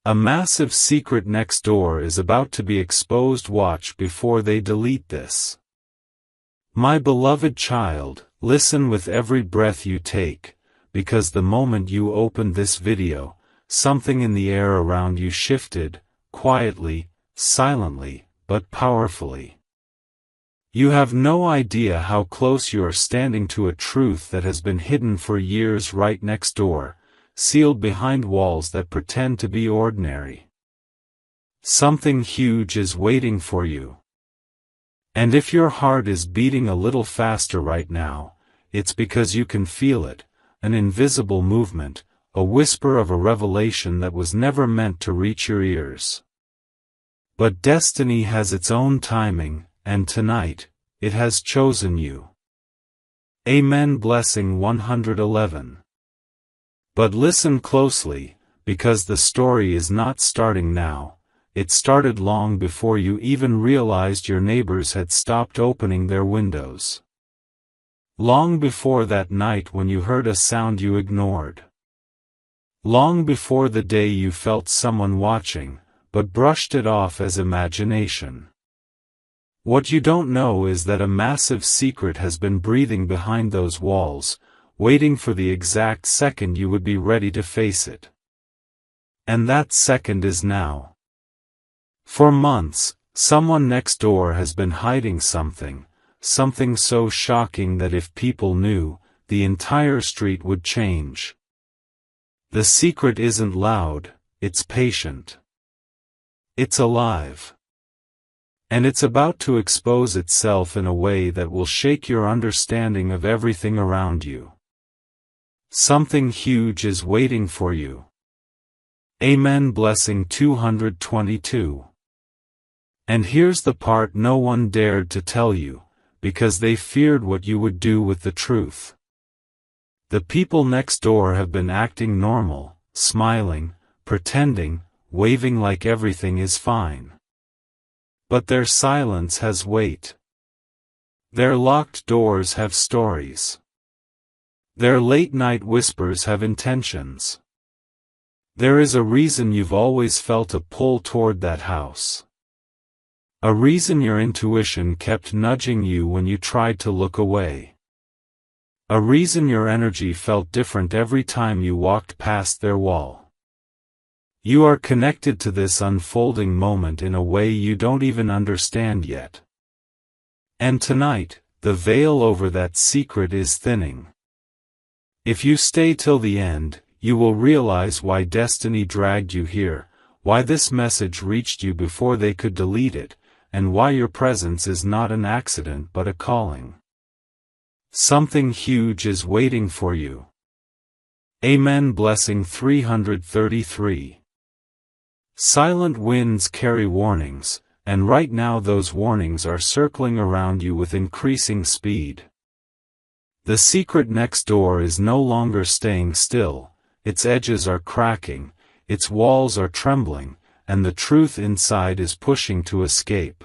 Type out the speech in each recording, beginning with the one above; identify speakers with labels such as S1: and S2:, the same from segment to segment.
S1: A massive secret next door is about to be exposed. Watch before they delete this. My beloved child, listen with every breath you take, because the moment you opened this video, something in the air around you shifted, quietly, silently, but powerfully. You have no idea how close you are standing to a truth that has been hidden for years right next door, sealed behind walls that pretend to be ordinary. Something huge is waiting for you. And if your heart is beating a little faster right now, it's because you can feel it, an invisible movement, a whisper of a revelation that was never meant to reach your ears. But destiny has its own timing, and tonight, it has chosen you. Amen. Blessing 111. But listen closely, because the story is not starting now, it started long before you even realized your neighbors had stopped opening their windows. Long before that night when you heard a sound you ignored. Long before the day you felt someone watching, but brushed it off as imagination. What you don't know is that a massive secret has been breathing behind those walls, waiting for the exact second you would be ready to face it. And that second is now. For months, someone next door has been hiding something so shocking that if people knew, the entire street would change. The secret isn't loud, it's patient. It's alive. And it's about to expose itself in a way that will shake your understanding of everything around you. Something huge is waiting for you. Amen. Blessing 222. And here's the part no one dared to tell you, because they feared what you would do with the truth. The people next door have been acting normal, smiling, pretending, waving like everything is fine. But their silence has weight. Their locked doors have stories. Their late-night whispers have intentions. There is a reason you've always felt a pull toward that house. A reason your intuition kept nudging you when you tried to look away. A reason your energy felt different every time you walked past their wall. You are connected to this unfolding moment in a way you don't even understand yet. And tonight, the veil over that secret is thinning. If you stay till the end, you will realize why destiny dragged you here, why this message reached you before they could delete it, and why your presence is not an accident but a calling. Something huge is waiting for you. Amen. Blessing 333. Silent winds carry warnings, and right now those warnings are circling around you with increasing speed. The secret next door is no longer staying still, its edges are cracking, its walls are trembling, and the truth inside is pushing to escape.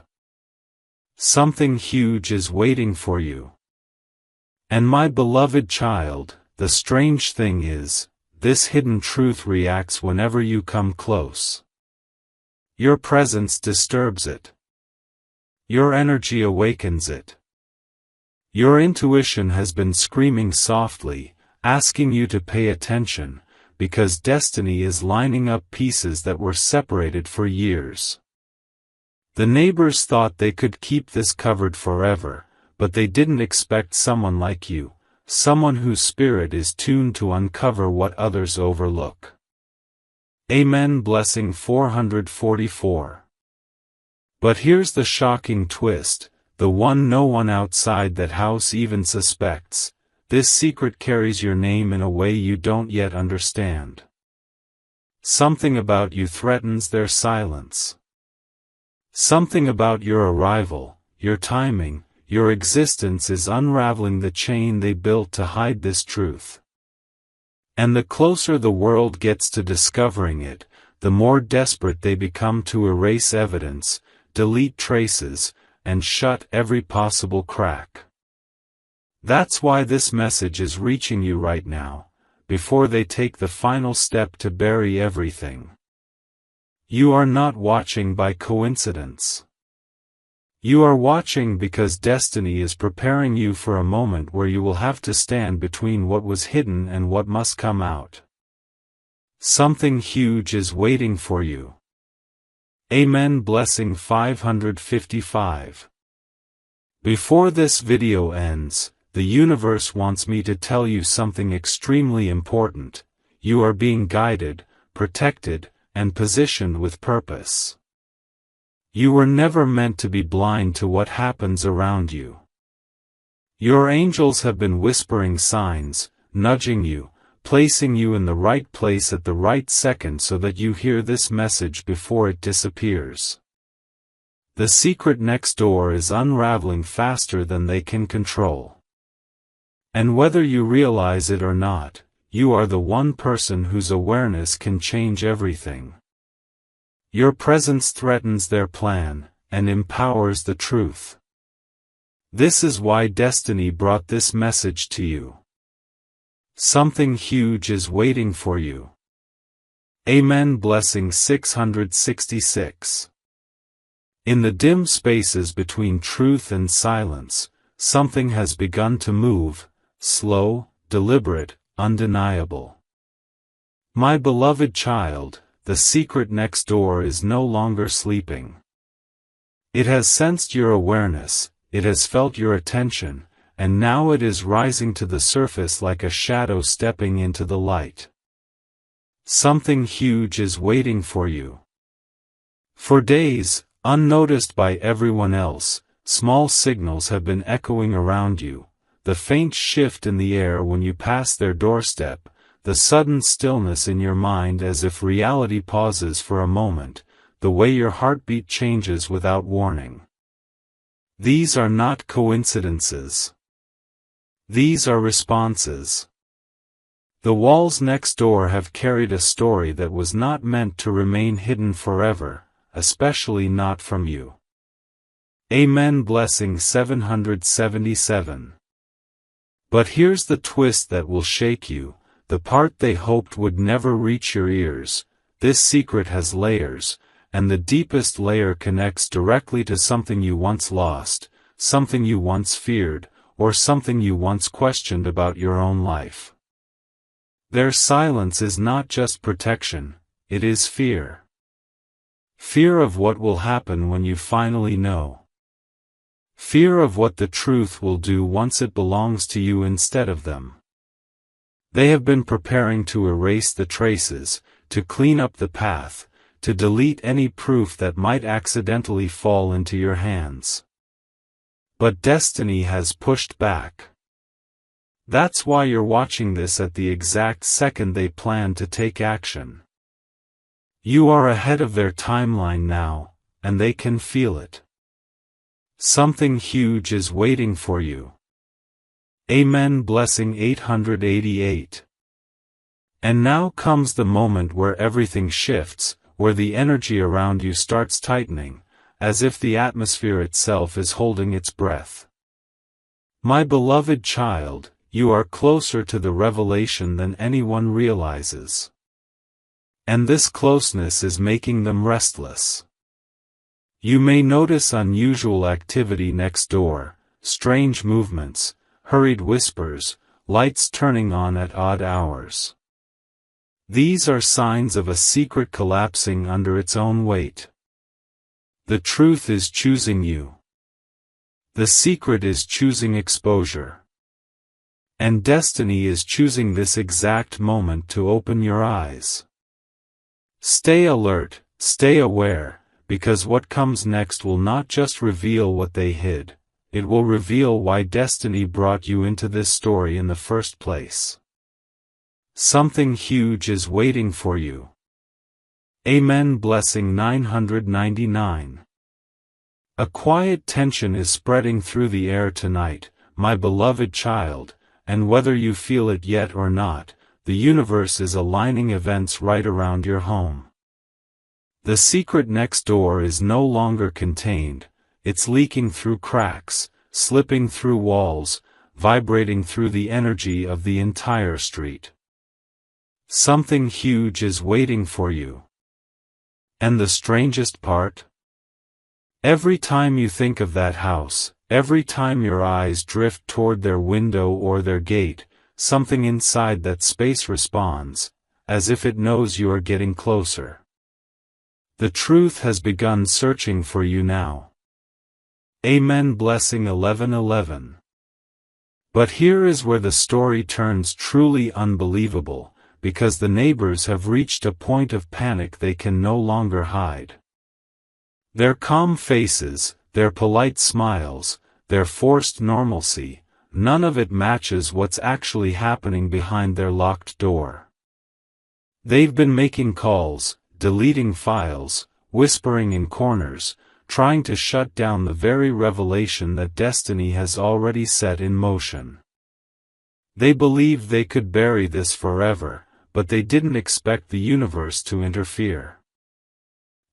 S1: Something huge is waiting for you. And my beloved child, the strange thing is, this hidden truth reacts whenever you come close. Your presence disturbs it. Your energy awakens it. Your intuition has been screaming softly, asking you to pay attention, because destiny is lining up pieces that were separated for years. The neighbors thought they could keep this covered forever, but they didn't expect someone like you, someone whose spirit is tuned to uncover what others overlook. Amen. Blessing 444. But here's the shocking twist, the one no one outside that house even suspects. This secret carries your name in a way you don't yet understand. Something about you threatens their silence. Something about your arrival, your timing, your existence is unraveling the chain they built to hide this truth. And the closer the world gets to discovering it, the more desperate they become to erase evidence, delete traces, and shut every possible crack. That's why this message is reaching you right now, before they take the final step to bury everything. You are not watching by coincidence. You are watching because destiny is preparing you for a moment where you will have to stand between what was hidden and what must come out. Something huge is waiting for you. Amen. Blessing 555. Before this video ends, the universe wants me to tell you something extremely important. You are being guided, protected, and positioned with purpose. You were never meant to be blind to what happens around you. Your angels have been whispering signs, nudging you, placing you in the right place at the right second so that you hear this message before it disappears. The secret next door is unraveling faster than they can control. And whether you realize it or not, you are the one person whose awareness can change everything. Your presence threatens their plan, and empowers the truth. This is why destiny brought this message to you. Something huge is waiting for you. Amen. Blessing 666. In the dim spaces between truth and silence, something has begun to move, slow, deliberate, undeniable. My beloved child, the secret next door is no longer sleeping. It has sensed your awareness, it has felt your attention, and now it is rising to the surface like a shadow stepping into the light. Something huge is waiting for you. For days, unnoticed by everyone else, small signals have been echoing around you, the faint shift in the air when you pass their doorstep, the sudden stillness in your mind as if reality pauses for a moment, the way your heartbeat changes without warning. These are not coincidences. These are responses. The walls next door have carried a story that was not meant to remain hidden forever, especially not from you. Amen. Blessing 777. But here's the twist that will shake you, the part they hoped would never reach your ears. This secret has layers, and the deepest layer connects directly to something you once lost, something you once feared, or something you once questioned about your own life. Their silence is not just protection, it is fear. Fear of what will happen when you finally know. Fear of what the truth will do once it belongs to you instead of them. They have been preparing to erase the traces, to clean up the path, to delete any proof that might accidentally fall into your hands. But destiny has pushed back. That's why you're watching this at the exact second they plan to take action. You are ahead of their timeline now, and they can feel it. Something huge is waiting for you. Amen. Blessing 888. And now comes the moment where everything shifts, where the energy around you starts tightening, as if the atmosphere itself is holding its breath. My beloved child, you are closer to the revelation than anyone realizes. And this closeness is making them restless. You may notice unusual activity next door, strange movements, hurried whispers, lights turning on at odd hours. These are signs of a secret collapsing under its own weight. The truth is choosing you. The secret is choosing exposure. And destiny is choosing this exact moment to open your eyes. Stay alert, stay aware, because what comes next will not just reveal what they hid, it will reveal why destiny brought you into this story in the first place. Something huge is waiting for you. Amen. Blessing 999. A quiet tension is spreading through the air tonight, my beloved child, and whether you feel it yet or not, the universe is aligning events right around your home. The secret next door is no longer contained, it's leaking through cracks, slipping through walls, vibrating through the energy of the entire street. Something huge is waiting for you. And the strangest part? Every time you think of that house, every time your eyes drift toward their window or their gate, something inside that space responds, as if it knows you are getting closer. The truth has begun searching for you now. Amen. Blessing 11:11. But here is where the story turns truly unbelievable, because the neighbors have reached a point of panic they can no longer hide. Their calm faces, their polite smiles, their forced normalcy, none of it matches what's actually happening behind their locked door. They've been making calls, deleting files, whispering in corners, trying to shut down the very revelation that destiny has already set in motion. They believed they could bury this forever, but they didn't expect the universe to interfere.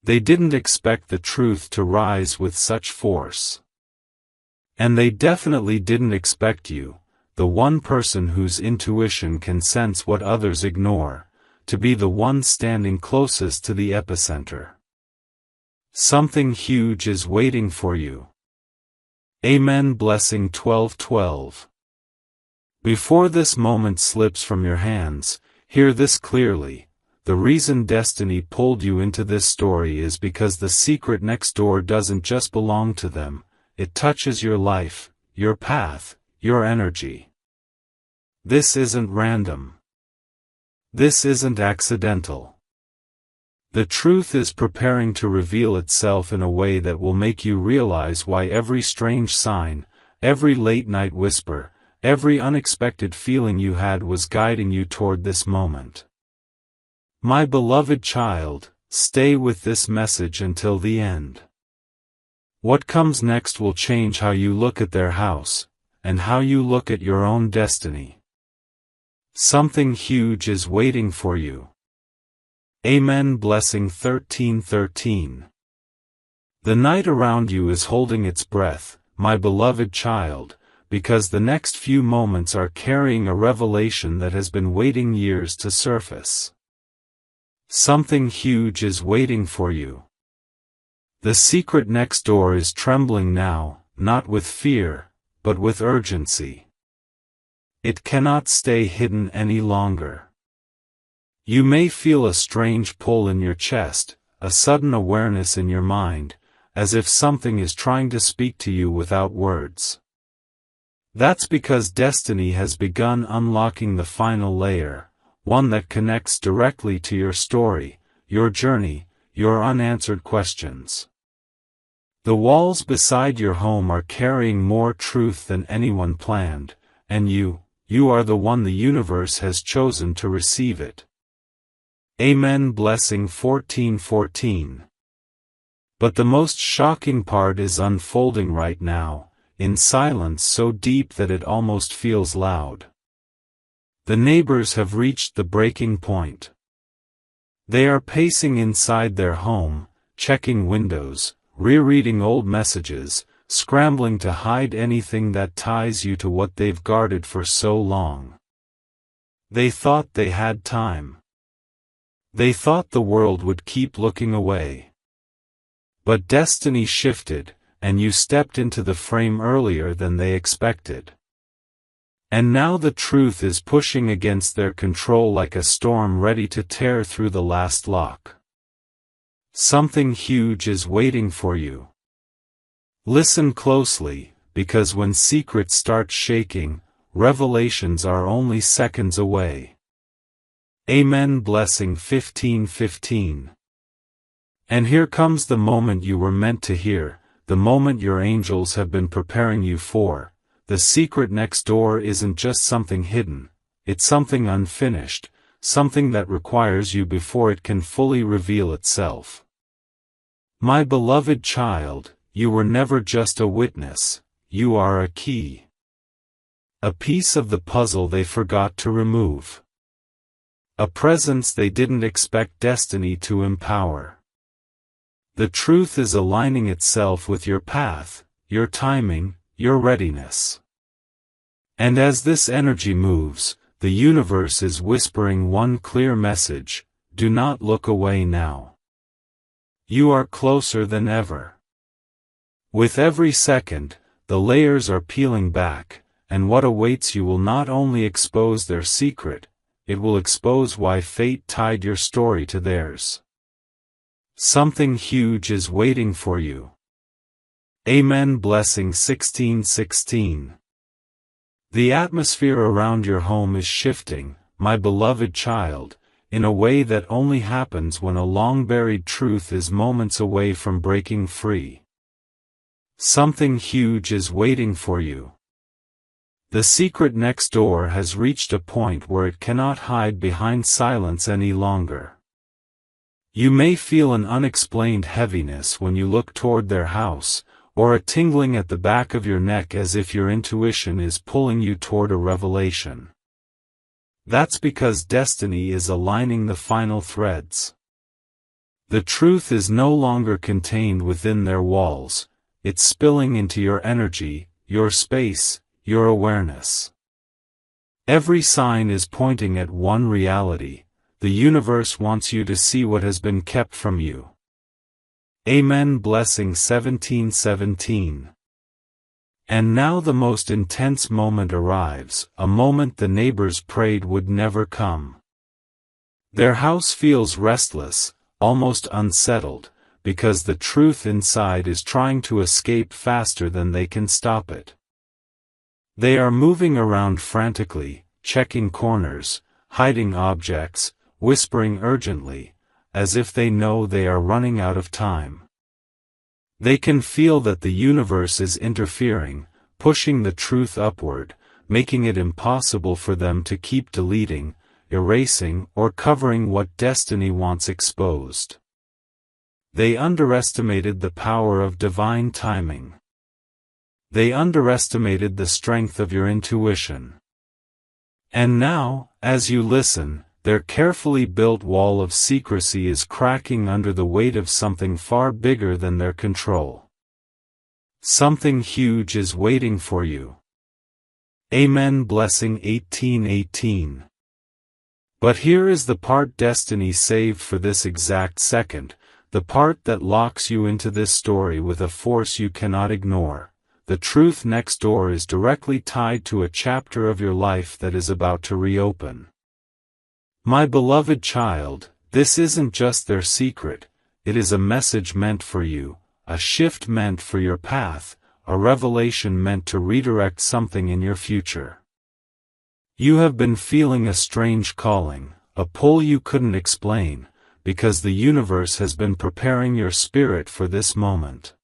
S1: They didn't expect the truth to rise with such force. And they definitely didn't expect you, the one person whose intuition can sense what others ignore, to be the one standing closest to the epicenter. Something huge is waiting for you. Amen. Blessing 12:12. Before this moment slips from your hands, hear this clearly. The reason destiny pulled you into this story is because the secret next door doesn't just belong to them, it touches your life, your path, your energy. This isn't random. This isn't accidental. The truth is preparing to reveal itself in a way that will make you realize why every strange sign, every late-night whisper, every unexpected feeling you had was guiding you toward this moment. My beloved child, stay with this message until the end. What comes next will change how you look at their house, and how you look at your own destiny. Something huge is waiting for you. Amen. Blessing 13:13. The night around you is holding its breath, my beloved child, because the next few moments are carrying a revelation that has been waiting years to surface. Something huge is waiting for you. The secret next door is trembling now, not with fear, but with urgency. It cannot stay hidden any longer. You may feel a strange pull in your chest, a sudden awareness in your mind, as if something is trying to speak to you without words. That's because destiny has begun unlocking the final layer, one that connects directly to your story, your journey, your unanswered questions. The walls beside your home are carrying more truth than anyone planned, and you are the one the universe has chosen to receive it. Amen. Blessing 14:14. But the most shocking part is unfolding right now, in silence so deep that it almost feels loud. The neighbors have reached the breaking point. They are pacing inside their home, checking windows, rereading old messages, scrambling to hide anything that ties you to what they've guarded for so long. They thought they had time. They thought the world would keep looking away. But destiny shifted, and you stepped into the frame earlier than they expected. And now the truth is pushing against their control like a storm ready to tear through the last lock. Something huge is waiting for you. Listen closely, because when secrets start shaking, revelations are only seconds away. Amen. Blessing 15:15. And here comes the moment you were meant to hear, the moment your angels have been preparing you for. The secret next door isn't just something hidden, it's something unfinished, something that requires you before it can fully reveal itself. My beloved child, you were never just a witness, you are a key. A piece of the puzzle they forgot to remove. A presence they didn't expect destiny to empower. The truth is aligning itself with your path, your timing, your readiness. And as this energy moves, the universe is whispering one clear message: do not look away now. You are closer than ever. With every second, the layers are peeling back, and what awaits you will not only expose their secret, it will expose why fate tied your story to theirs. Something huge is waiting for you. Amen. Blessing 16:16. The atmosphere around your home is shifting, my beloved child, in a way that only happens when a long-buried truth is moments away from breaking free. Something huge is waiting for you. The secret next door has reached a point where it cannot hide behind silence any longer. You may feel an unexplained heaviness when you look toward their house, or a tingling at the back of your neck as if your intuition is pulling you toward a revelation. That's because destiny is aligning the final threads. The truth is no longer contained within their walls, it's spilling into your energy, your space, your awareness. Every sign is pointing at one reality: the universe wants you to see what has been kept from you. Amen. Blessing 17:17. And now the most intense moment arrives, a moment the neighbors prayed would never come. Their house feels restless, almost unsettled, because the truth inside is trying to escape faster than they can stop it. They are moving around frantically, checking corners, hiding objects, whispering urgently, as if they know they are running out of time. They can feel that the universe is interfering, pushing the truth upward, making it impossible for them to keep deleting, erasing, or covering what destiny wants exposed. They underestimated the power of divine timing. They underestimated the strength of your intuition. And now, as you listen, their carefully built wall of secrecy is cracking under the weight of something far bigger than their control. Something huge is waiting for you. Amen. Blessing 18:18. But here is the part destiny saved for this exact second, the part that locks you into this story with a force you cannot ignore. The truth next door is directly tied to a chapter of your life that is about to reopen. My beloved child, this isn't just their secret, it is a message meant for you, a shift meant for your path, a revelation meant to redirect something in your future. You have been feeling a strange calling, a pull you couldn't explain, because the universe has been preparing your spirit for this moment.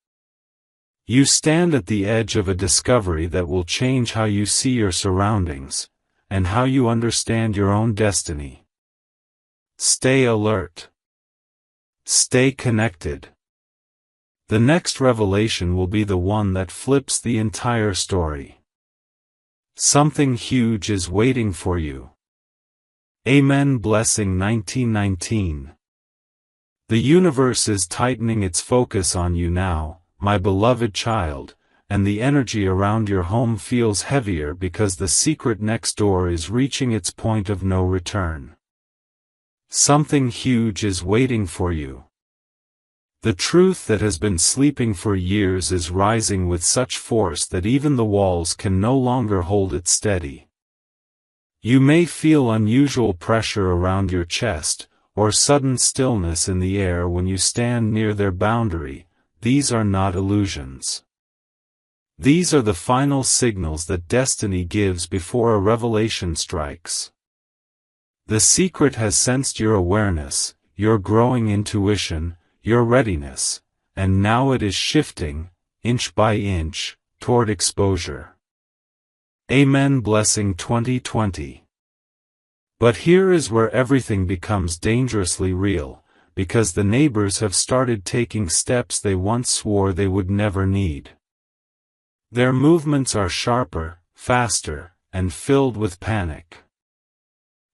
S1: You stand at the edge of a discovery that will change how you see your surroundings, and how you understand your own destiny. Stay alert. Stay connected. The next revelation will be the one that flips the entire story. Something huge is waiting for you. Amen. Blessing 19:19. The universe is tightening its focus on you now, my beloved child, and the energy around your home feels heavier because the secret next door is reaching its point of no return. Something huge is waiting for you. The truth that has been sleeping for years is rising with such force that even the walls can no longer hold it steady. You may feel unusual pressure around your chest, or sudden stillness in the air when you stand near their boundary. These are not illusions. These are the final signals that destiny gives before a revelation strikes. The secret has sensed your awareness, your growing intuition, your readiness, and now it is shifting, inch by inch, toward exposure. Amen. Blessing 2020. But here is where everything becomes dangerously real, because the neighbors have started taking steps they once swore they would never need. Their movements are sharper, faster, and filled with panic.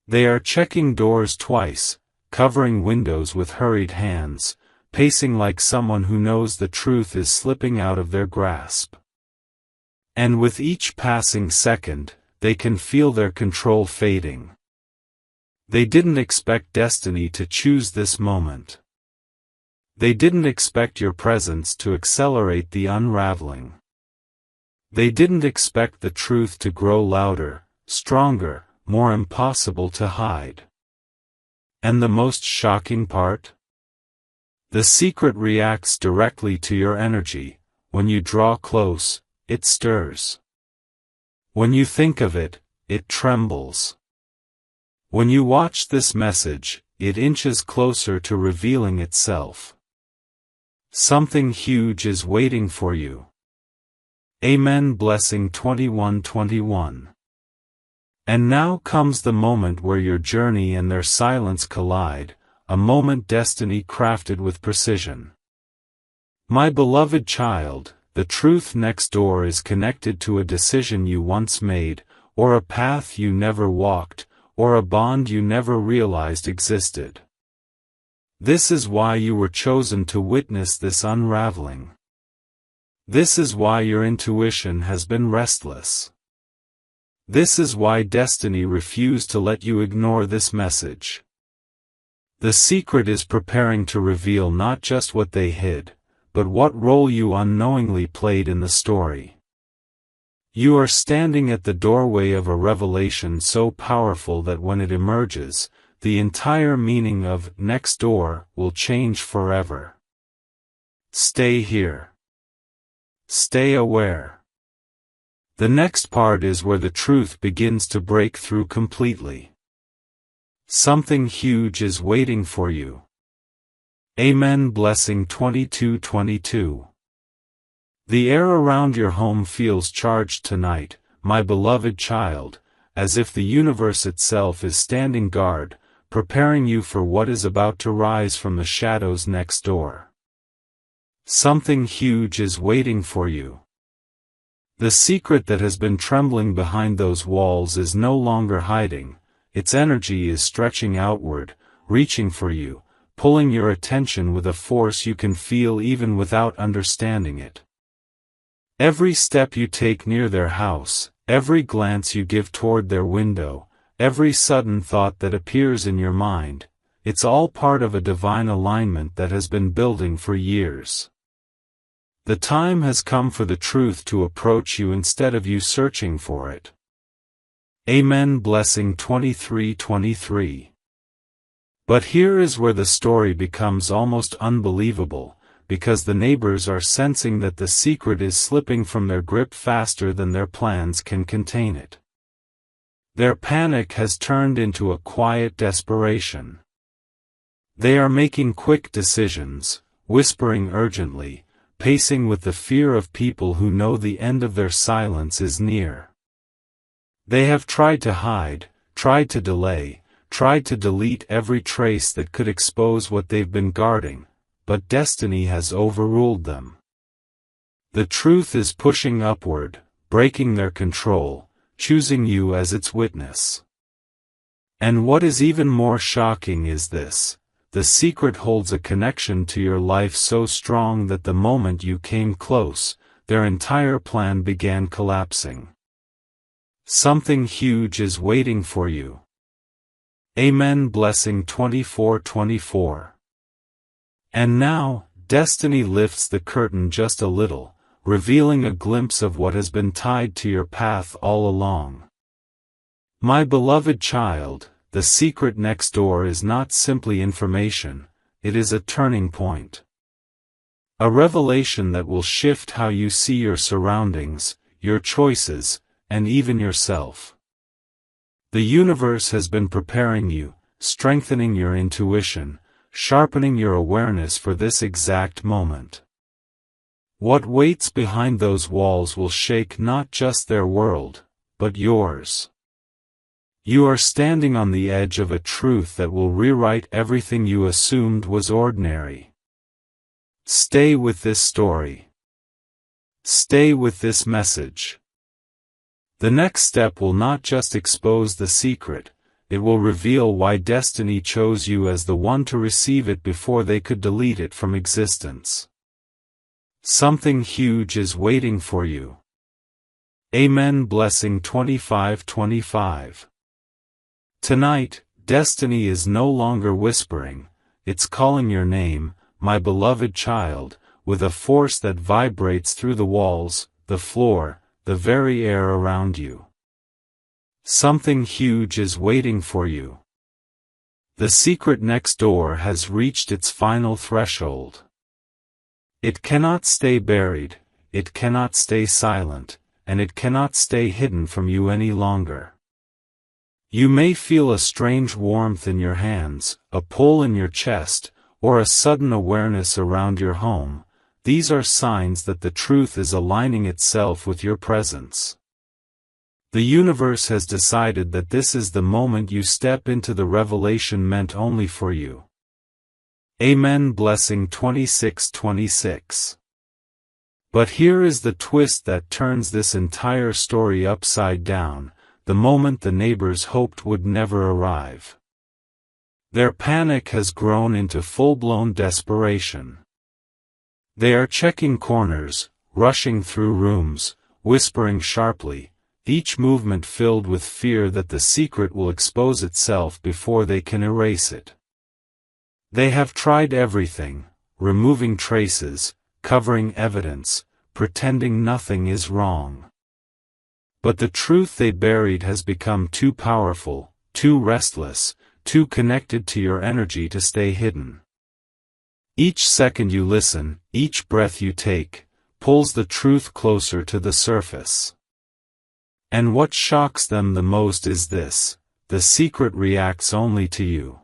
S1: They are checking doors twice, covering windows with hurried hands, pacing like someone who knows the truth is slipping out of their grasp. And with each passing second, they can feel their control fading. They didn't expect destiny to choose this moment. They didn't expect your presence to accelerate the unraveling. They didn't expect the truth to grow louder, stronger, more impossible to hide. And the most shocking part? The secret reacts directly to your energy. When you draw close, it stirs. When you think of it, it trembles. When you watch this message, it inches closer to revealing itself. Something huge is waiting for you. Amen. Blessing 21:21. And now comes the moment where your journey and their silence collide, a moment destiny crafted with precision. My beloved child, the truth next door is connected to a decision you once made, or a path you never walked, or a bond you never realized existed. This is why you were chosen to witness this unraveling. This is why your intuition has been restless. This is why destiny refused to let you ignore this message. The secret is preparing to reveal not just what they hid, but what role you unknowingly played in the story. You are standing at the doorway of a revelation so powerful that when it emerges, the entire meaning of next door will change forever. Stay here. Stay aware. The next part is where the truth begins to break through completely. Something huge is waiting for you. Amen. Blessing 22:22. The air around your home feels charged tonight, my beloved child, as if the universe itself is standing guard, preparing you for what is about to rise from the shadows next door. Something huge is waiting for you. The secret that has been trembling behind those walls is no longer hiding, its energy is stretching outward, reaching for you, pulling your attention with a force you can feel even without understanding it. Every step you take near their house, every glance you give toward their window, every sudden thought that appears in your mind, it's all part of a divine alignment that has been building for years. The time has come for the truth to approach you instead of you searching for it. Amen. Blessing 23:23. But here is where the story becomes almost unbelievable, because the neighbors are sensing that the secret is slipping from their grip faster than their plans can contain it. Their panic has turned into a quiet desperation. They are making quick decisions, whispering urgently, pacing with the fear of people who know the end of their silence is near. They have tried to hide, tried to delay, tried to delete every trace that could expose what they've been guarding, but destiny has overruled them. The truth is pushing upward, breaking their control, choosing you as its witness. And what is even more shocking is this: the secret holds a connection to your life so strong that the moment you came close, their entire plan began collapsing. Something huge is waiting for you. Amen. Blessing 24:24. And now, destiny lifts the curtain just a little, revealing a glimpse of what has been tied to your path all along. My beloved child, the secret next door is not simply information, it is a turning point. A revelation that will shift how you see your surroundings, your choices, and even yourself. The universe has been preparing you, strengthening your intuition, sharpening your awareness for this exact moment. What waits behind those walls will shake not just their world, but yours. You are standing on the edge of a truth that will rewrite everything you assumed was ordinary. Stay with this story. Stay with this message. The next step will not just expose the secret, it will reveal why destiny chose you as the one to receive it before they could delete it from existence. Something huge is waiting for you. Amen. Blessing 25:25. Tonight, destiny is no longer whispering, it's calling your name, my beloved child, with a force that vibrates through the walls, the floor, the very air around you. Something huge is waiting for you. The secret next door has reached its final threshold. It cannot stay buried, it cannot stay silent, and it cannot stay hidden from you any longer. You may feel a strange warmth in your hands, a pull in your chest, or a sudden awareness around your home. These are signs that the truth is aligning itself with your presence. The universe has decided that this is the moment you step into the revelation meant only for you. Amen. Blessing 26:26. But here is the twist that turns this entire story upside down, the moment the neighbors hoped would never arrive. Their panic has grown into full-blown desperation. They are checking corners, rushing through rooms, whispering sharply, each movement filled with fear that the secret will expose itself before they can erase it. They have tried everything, removing traces, covering evidence, pretending nothing is wrong. But the truth they buried has become too powerful, too restless, too connected to your energy to stay hidden. Each second you listen, each breath you take, pulls the truth closer to the surface. And what shocks them the most is this: the secret reacts only to you.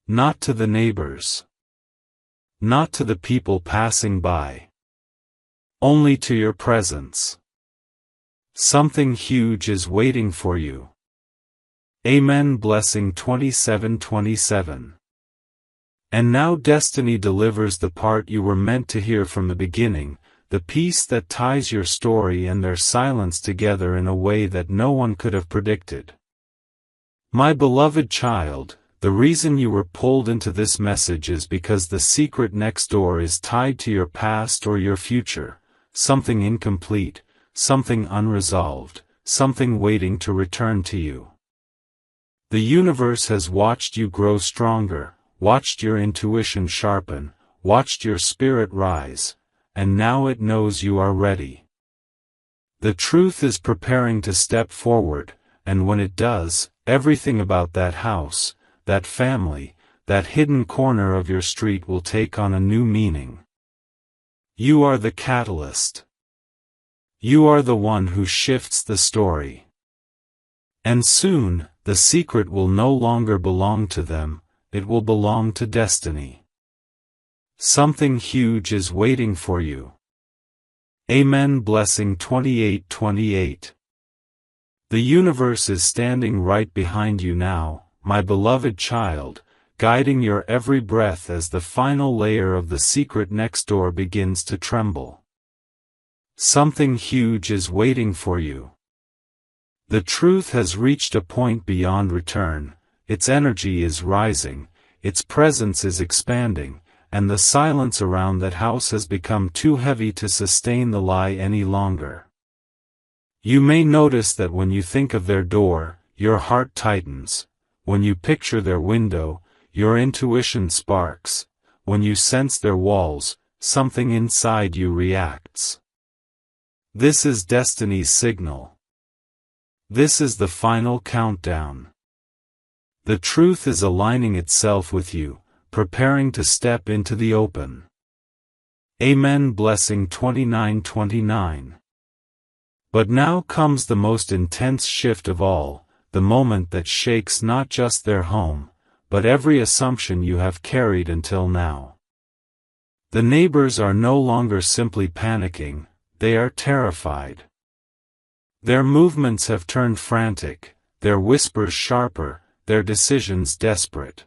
S1: Not to the neighbors. Not to the people passing by. Only to your presence. Something huge is waiting for you. Amen. Blessing 27:27. And now destiny delivers the part you were meant to hear from the beginning, the piece that ties your story and their silence together in a way that no one could have predicted. My beloved child, the reason you were pulled into this message is because the secret next door is tied to your past or your future, something incomplete, something unresolved, something waiting to return to you. The universe has watched you grow stronger, watched your intuition sharpen, watched your spirit rise, and now it knows you are ready. The truth is preparing to step forward, and when it does, everything about that house, that family, that hidden corner of your street will take on a new meaning. You are the catalyst. You are the one who shifts the story. And soon, the secret will no longer belong to them, it will belong to destiny. Something huge is waiting for you. Amen. Blessing 28:28. The universe is standing right behind you now, my beloved child, guiding your every breath as the final layer of the secret next door begins to tremble. Something huge is waiting for you. The truth has reached a point beyond return, its energy is rising, its presence is expanding, and the silence around that house has become too heavy to sustain the lie any longer. You may notice that when you think of their door, your heart tightens. When you picture their window, your intuition sparks. When you sense their walls, something inside you reacts. This is destiny's signal. This is the final countdown. The truth is aligning itself with you, preparing to step into the open. Amen. Blessing 29:29. But now comes the most intense shift of all, the moment that shakes not just their home, but every assumption you have carried until now. The neighbors are no longer simply panicking, they are terrified. Their movements have turned frantic, their whispers sharper, their decisions desperate.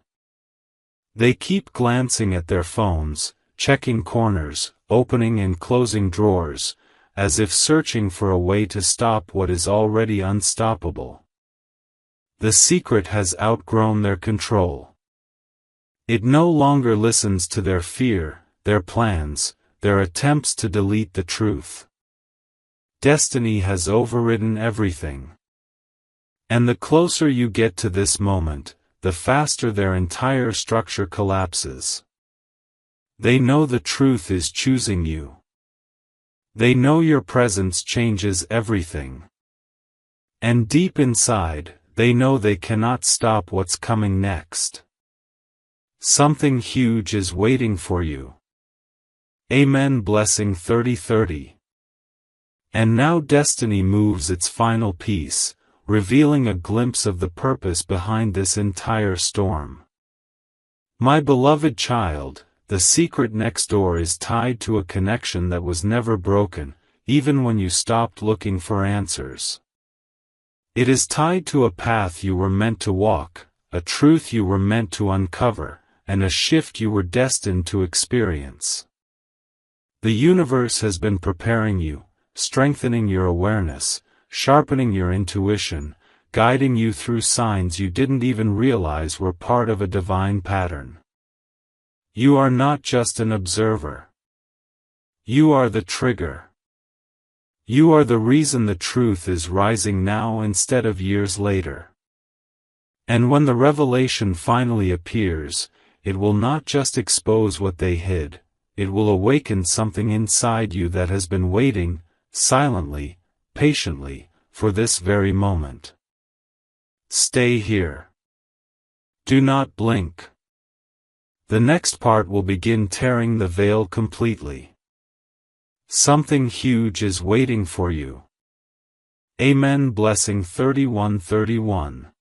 S1: They keep glancing at their phones, checking corners, opening and closing drawers, as if searching for a way to stop what is already unstoppable. The secret has outgrown their control. It no longer listens to their fear, their plans, their attempts to delete the truth. Destiny has overridden everything. And the closer you get to this moment, the faster their entire structure collapses. They know the truth is choosing you. They know your presence changes everything. And deep inside, they know they cannot stop what's coming next. Something huge is waiting for you. Amen. Blessing 30:30. And now destiny moves its final piece, revealing a glimpse of the purpose behind this entire storm. My beloved child, the secret next door is tied to a connection that was never broken, even when you stopped looking for answers. It is tied to a path you were meant to walk, a truth you were meant to uncover, and a shift you were destined to experience. The universe has been preparing you, strengthening your awareness, sharpening your intuition, guiding you through signs you didn't even realize were part of a divine pattern. You are not just an observer. You are the trigger. You are the reason the truth is rising now instead of years later. And when the revelation finally appears, it will not just expose what they hid, it will awaken something inside you that has been waiting, silently, patiently, for this very moment. Stay here. Do not blink. The next part will begin tearing the veil completely. Something huge is waiting for you. Amen. Blessing 31:31.